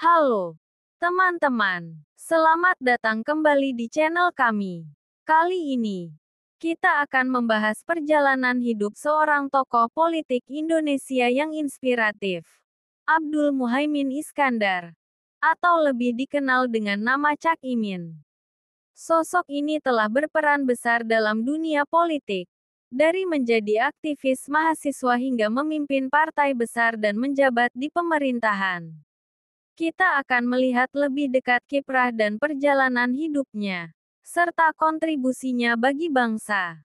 Halo, teman-teman. Selamat datang kembali di channel kami. Kali ini, kita akan membahas perjalanan hidup seorang tokoh politik Indonesia yang inspiratif. Abdul Muhaimin Iskandar, atau lebih dikenal dengan nama Cak Imin. Sosok ini telah berperan besar dalam dunia politik. Dari menjadi aktivis mahasiswa hingga memimpin partai besar dan menjabat di pemerintahan. Kita akan melihat lebih dekat kiprah dan perjalanan hidupnya, serta kontribusinya bagi bangsa.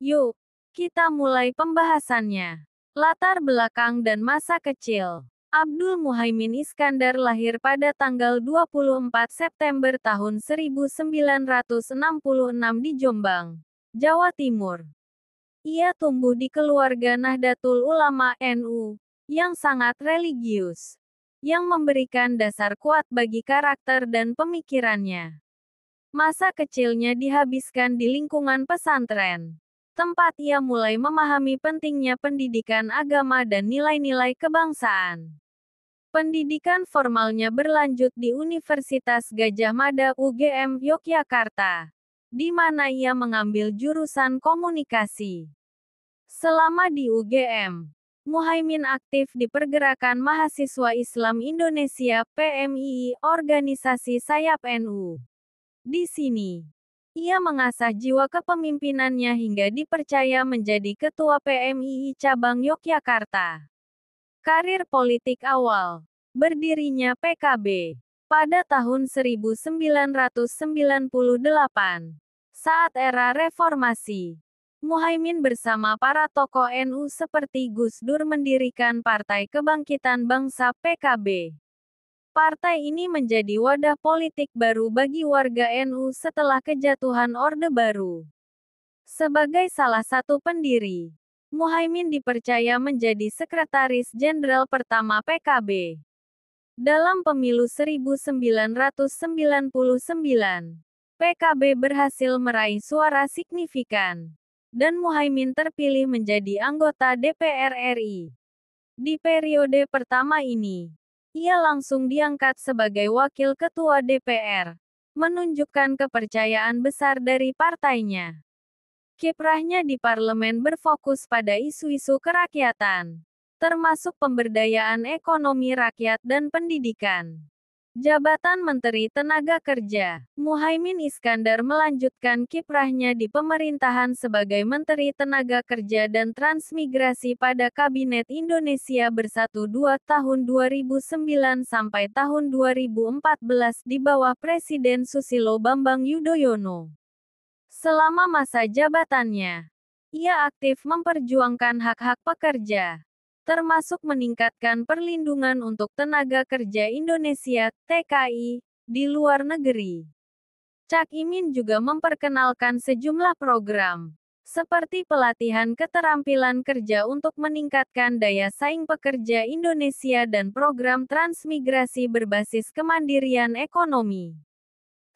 Yuk, kita mulai pembahasannya. Latar belakang dan masa kecil. Abdul Muhaimin Iskandar lahir pada tanggal 24 September tahun 1966 di Jombang, Jawa Timur. Ia tumbuh di keluarga Nahdlatul Ulama NU, yang sangat religius, yang memberikan dasar kuat bagi karakter dan pemikirannya. Masa kecilnya dihabiskan di lingkungan pesantren, tempat ia mulai memahami pentingnya pendidikan agama dan nilai-nilai kebangsaan. Pendidikan formalnya berlanjut di Universitas Gadjah Mada UGM Yogyakarta, di mana ia mengambil jurusan komunikasi. Selama di UGM, Muhaimin aktif di Pergerakan Mahasiswa Islam Indonesia (PMII), organisasi sayap NU. Di sini, ia mengasah jiwa kepemimpinannya hingga dipercaya menjadi Ketua PMII Cabang Yogyakarta. Karir politik awal. Berdirinya PKB pada tahun 1998. Saat era reformasi, Muhaimin bersama para tokoh NU seperti Gus Dur mendirikan Partai Kebangkitan Bangsa (PKB). Partai ini menjadi wadah politik baru bagi warga NU setelah kejatuhan Orde Baru. Sebagai salah satu pendiri, Muhaimin dipercaya menjadi Sekretaris Jenderal pertama PKB. Dalam pemilu 1999, PKB berhasil meraih suara signifikan, dan Muhaimin terpilih menjadi anggota DPR RI. Di periode pertama ini, ia langsung diangkat sebagai Wakil Ketua DPR, menunjukkan kepercayaan besar dari partainya. Kiprahnya di parlemen berfokus pada isu-isu kerakyatan, termasuk pemberdayaan ekonomi rakyat dan pendidikan. Jabatan Menteri Tenaga Kerja. Muhaimin Iskandar melanjutkan kiprahnya di pemerintahan sebagai Menteri Tenaga Kerja dan Transmigrasi pada Kabinet Indonesia Bersatu 2 tahun 2009 sampai tahun 2014 di bawah Presiden Susilo Bambang Yudhoyono. Selama masa jabatannya, ia aktif memperjuangkan hak-hak pekerja, termasuk meningkatkan perlindungan untuk tenaga kerja Indonesia (TKI) di luar negeri. Cak Imin juga memperkenalkan sejumlah program, seperti pelatihan keterampilan kerja untuk meningkatkan daya saing pekerja Indonesia dan program transmigrasi berbasis kemandirian ekonomi.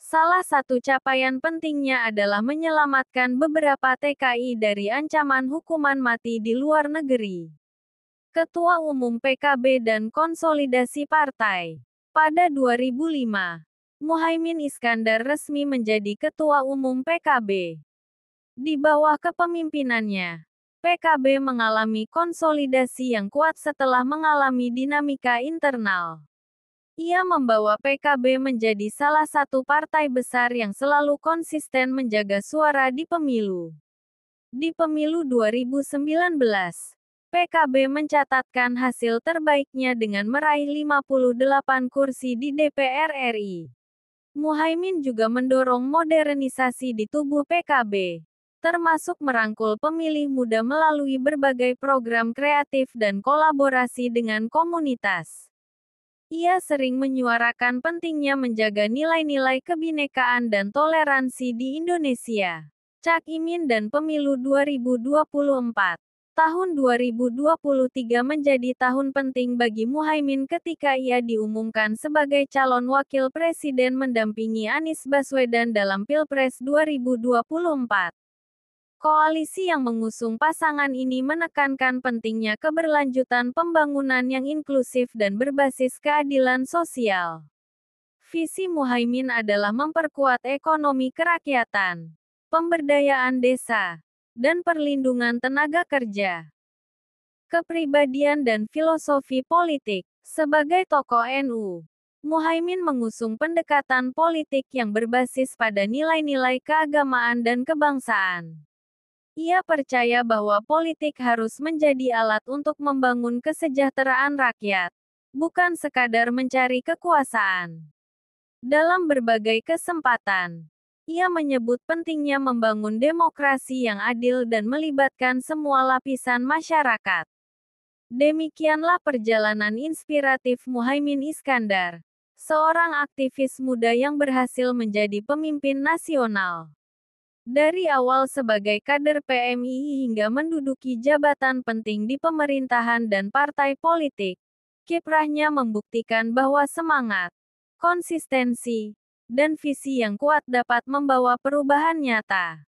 Salah satu capaian pentingnya adalah menyelamatkan beberapa TKI dari ancaman hukuman mati di luar negeri. Ketua Umum PKB dan Konsolidasi Partai. Pada 2005, Muhaimin Iskandar resmi menjadi Ketua Umum PKB. Di bawah kepemimpinannya, PKB mengalami konsolidasi yang kuat setelah mengalami dinamika internal. Ia membawa PKB menjadi salah satu partai besar yang selalu konsisten menjaga suara di pemilu. Di pemilu 2019, PKB mencatatkan hasil terbaiknya dengan meraih 58 kursi di DPR RI. Muhaimin juga mendorong modernisasi di tubuh PKB, termasuk merangkul pemilih muda melalui berbagai program kreatif dan kolaborasi dengan komunitas. Ia sering menyuarakan pentingnya menjaga nilai-nilai kebinekaan dan toleransi di Indonesia. Cak Imin dan Pemilu 2024. Tahun 2023 menjadi tahun penting bagi Muhaimin ketika ia diumumkan sebagai calon wakil presiden mendampingi Anies Baswedan dalam Pilpres 2024. Koalisi yang mengusung pasangan ini menekankan pentingnya keberlanjutan pembangunan yang inklusif dan berbasis keadilan sosial. Visi Muhaimin adalah memperkuat ekonomi kerakyatan, pemberdayaan desa, dan perlindungan tenaga kerja. Kepribadian dan filosofi politik. Sebagai tokoh NU, Muhaimin mengusung pendekatan politik yang berbasis pada nilai-nilai keagamaan dan kebangsaan. Ia percaya bahwa politik harus menjadi alat untuk membangun kesejahteraan rakyat, bukan sekadar mencari kekuasaan. Dalam berbagai kesempatan, ia menyebut pentingnya membangun demokrasi yang adil dan melibatkan semua lapisan masyarakat. Demikianlah perjalanan inspiratif Muhaimin Iskandar, seorang aktivis muda yang berhasil menjadi pemimpin nasional. Dari awal sebagai kader PMII hingga menduduki jabatan penting di pemerintahan dan partai politik, kiprahnya membuktikan bahwa semangat, konsistensi, dan visi yang kuat dapat membawa perubahan nyata.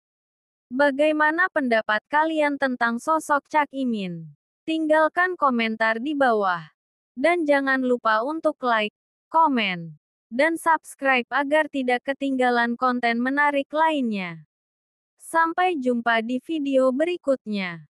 Bagaimana pendapat kalian tentang sosok Cak Imin? Tinggalkan komentar di bawah. Dan jangan lupa untuk like, komen, dan subscribe agar tidak ketinggalan konten menarik lainnya. Sampai jumpa di video berikutnya.